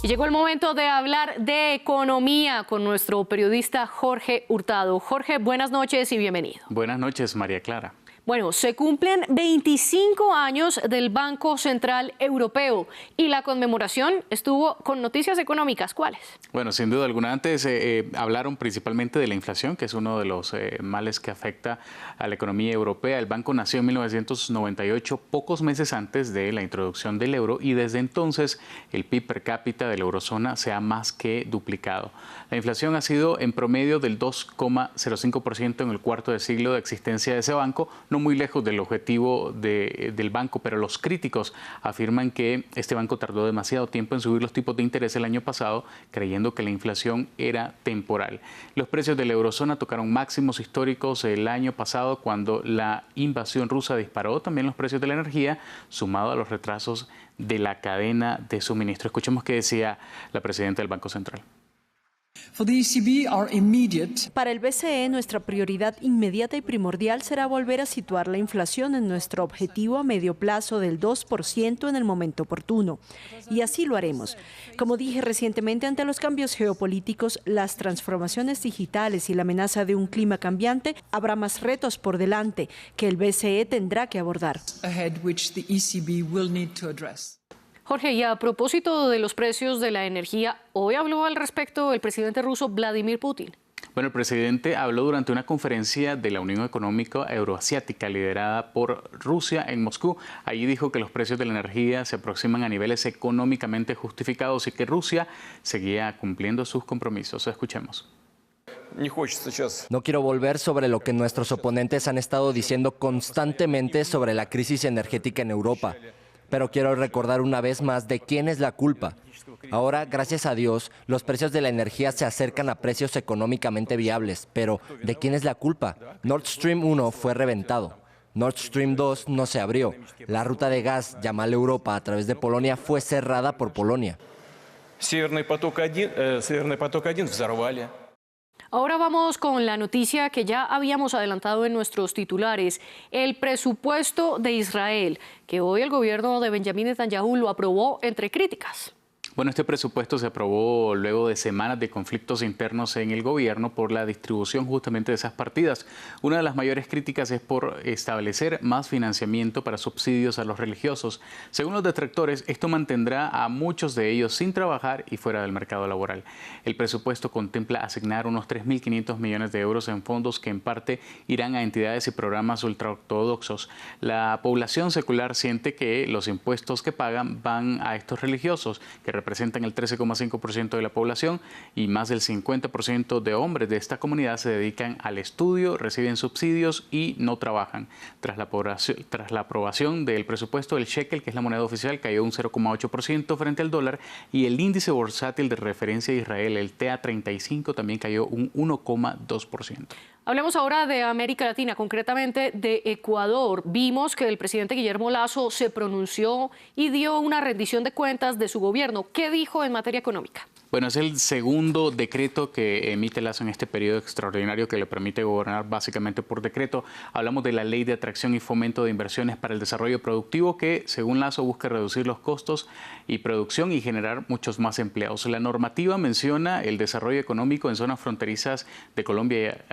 Y llegó el momento de hablar de economía con nuestro periodista Jorge Hurtado. Jorge, buenas noches y bienvenido. Buenas noches, María Clara. Bueno, se cumplen 25 años del Banco Central Europeo y la conmemoración estuvo con noticias económicas. ¿Cuáles? Bueno, sin duda alguna. Antes hablaron principalmente de la inflación, que es uno de los males que afecta a la economía europea. El banco nació en 1998, pocos meses antes de la introducción del euro, y desde entonces el PIB per cápita de la eurozona se ha más que duplicado. La inflación ha sido en promedio del 2,05% en el cuarto de siglo de existencia de ese banco, no muy lejos del objetivo del banco, pero los críticos afirman que este banco tardó demasiado tiempo en subir los tipos de interés el año pasado, creyendo que la inflación era temporal. Los precios de la eurozona tocaron máximos históricos el año pasado cuando la invasión rusa disparó también los precios de la energía, sumado a los retrasos de la cadena de suministro. Escuchemos qué decía la presidenta del Banco Central. Para el BCE, nuestra prioridad inmediata y primordial será volver a situar la inflación en nuestro objetivo a medio plazo del 2% en el momento oportuno. Y así lo haremos. Como dije recientemente, ante los cambios geopolíticos, las transformaciones digitales y la amenaza de un clima cambiante, habrá más retos por delante que el BCE tendrá que abordar. Jorge, y a propósito de los precios de la energía, hoy habló al respecto el presidente ruso Vladimir Putin. Bueno, el presidente habló durante una conferencia de la Unión Económica Euroasiática liderada por Rusia en Moscú. Allí dijo que los precios de la energía se aproximan a niveles económicamente justificados y que Rusia seguía cumpliendo sus compromisos. Escuchemos. No quiero volver sobre lo que nuestros oponentes han estado diciendo constantemente sobre la crisis energética en Europa. Pero quiero recordar una vez más de quién es la culpa. Ahora, gracias a Dios, los precios de la energía se acercan a precios económicamente viables. Pero, ¿de quién es la culpa? Nord Stream 1 fue reventado. Nord Stream 2 no se abrió. La ruta de gas, llamada Europa, a través de Polonia, fue cerrada por Polonia. Северный поток 1 взорвали. Ahora vamos con la noticia que ya habíamos adelantado en nuestros titulares, el presupuesto de Israel, que hoy el gobierno de Benjamín Netanyahu lo aprobó entre críticas. Bueno, este presupuesto se aprobó luego de semanas de conflictos internos en el gobierno por la distribución justamente de esas partidas. Una de las mayores críticas es por establecer más financiamiento para subsidios a los religiosos. Según los detractores, esto mantendrá a muchos de ellos sin trabajar y fuera del mercado laboral. El presupuesto contempla asignar unos 3.500 millones de euros en fondos que en parte irán a entidades y programas ultraortodoxos. La población secular siente que los impuestos que pagan van a estos religiosos, que representan el 13,5% de la población, y más del 50% de hombres de esta comunidad se dedican al estudio, reciben subsidios y no trabajan. Tras la aprobación del presupuesto, el shekel, que es la moneda oficial, cayó un 0,8% frente al dólar, y el índice bursátil de referencia de Israel, el TA35, también cayó un 1,2%. Hablemos ahora de América Latina, concretamente de Ecuador. Vimos que el presidente Guillermo Lasso se pronunció y dio una rendición de cuentas de su gobierno. ¿Qué dijo en materia económica? Bueno, es el segundo decreto que emite Lasso en este periodo extraordinario que le permite gobernar básicamente por decreto. Hablamos de la Ley de Atracción y Fomento de Inversiones para el Desarrollo Productivo, que, según Lasso, busca reducir los costos y producción y generar muchos más empleos. La normativa menciona el desarrollo económico en zonas fronterizas de Colombia,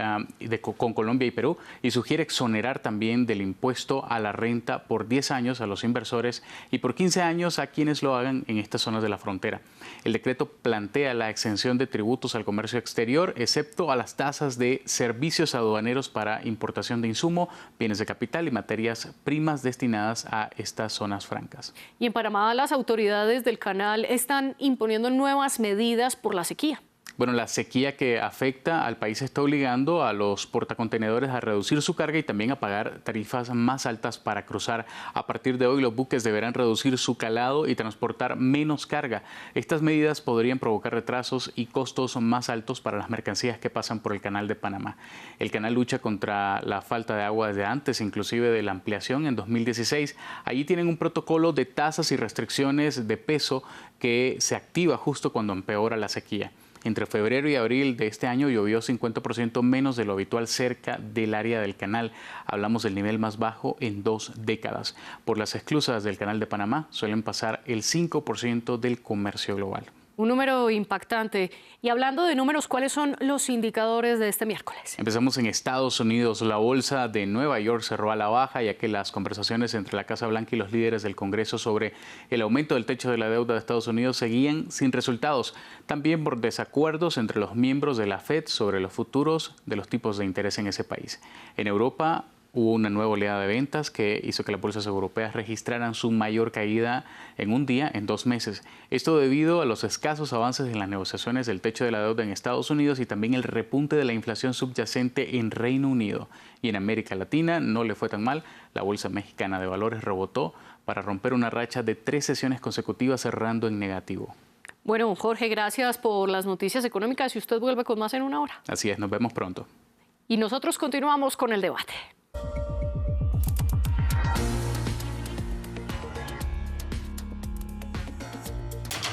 con Colombia y Perú, y sugiere exonerar también del impuesto a la renta por 10 años a los inversores y por 15 años a quienes lo hagan en estas zonas de la frontera. El decreto plantea la exención de tributos al comercio exterior, excepto a las tasas de servicios aduaneros para importación de insumo, bienes de capital y materias primas destinadas a estas zonas francas. Y en Panamá, las autoridades del canal están imponiendo nuevas medidas por la sequía. Bueno, la sequía que afecta al país está obligando a los portacontenedores a reducir su carga y también a pagar tarifas más altas para cruzar. A partir de hoy, los buques deberán reducir su calado y transportar menos carga. Estas medidas podrían provocar retrasos y costos más altos para las mercancías que pasan por el Canal de Panamá. El canal lucha contra la falta de agua desde antes, inclusive de la ampliación en 2016. Allí tienen un protocolo de tasas y restricciones de peso que se activa justo cuando empeora la sequía. Entre febrero y abril de este año llovió 50% menos de lo habitual cerca del área del canal. Hablamos del nivel más bajo en 2 décadas. Por las esclusas del Canal de Panamá suelen pasar el 5% del comercio global. Un número impactante. Y hablando de números, ¿cuáles son los indicadores de este miércoles? Empezamos en Estados Unidos. La bolsa de Nueva York cerró a la baja, ya que las conversaciones entre la Casa Blanca y los líderes del Congreso sobre el aumento del techo de la deuda de Estados Unidos seguían sin resultados. También por desacuerdos entre los miembros de la Fed sobre los futuros de los tipos de interés en ese país. En Europa hubo una nueva oleada de ventas que hizo que las bolsas europeas registraran su mayor caída en un día en 2 meses. Esto debido a los escasos avances en las negociaciones del techo de la deuda en Estados Unidos y también el repunte de la inflación subyacente en Reino Unido. Y en América Latina no le fue tan mal. La Bolsa Mexicana de Valores rebotó para romper una racha de 3 sesiones consecutivas cerrando en negativo. Bueno, Jorge, gracias por las noticias económicas y usted vuelve con más en una hora. Así es, nos vemos pronto. Y nosotros continuamos con el debate.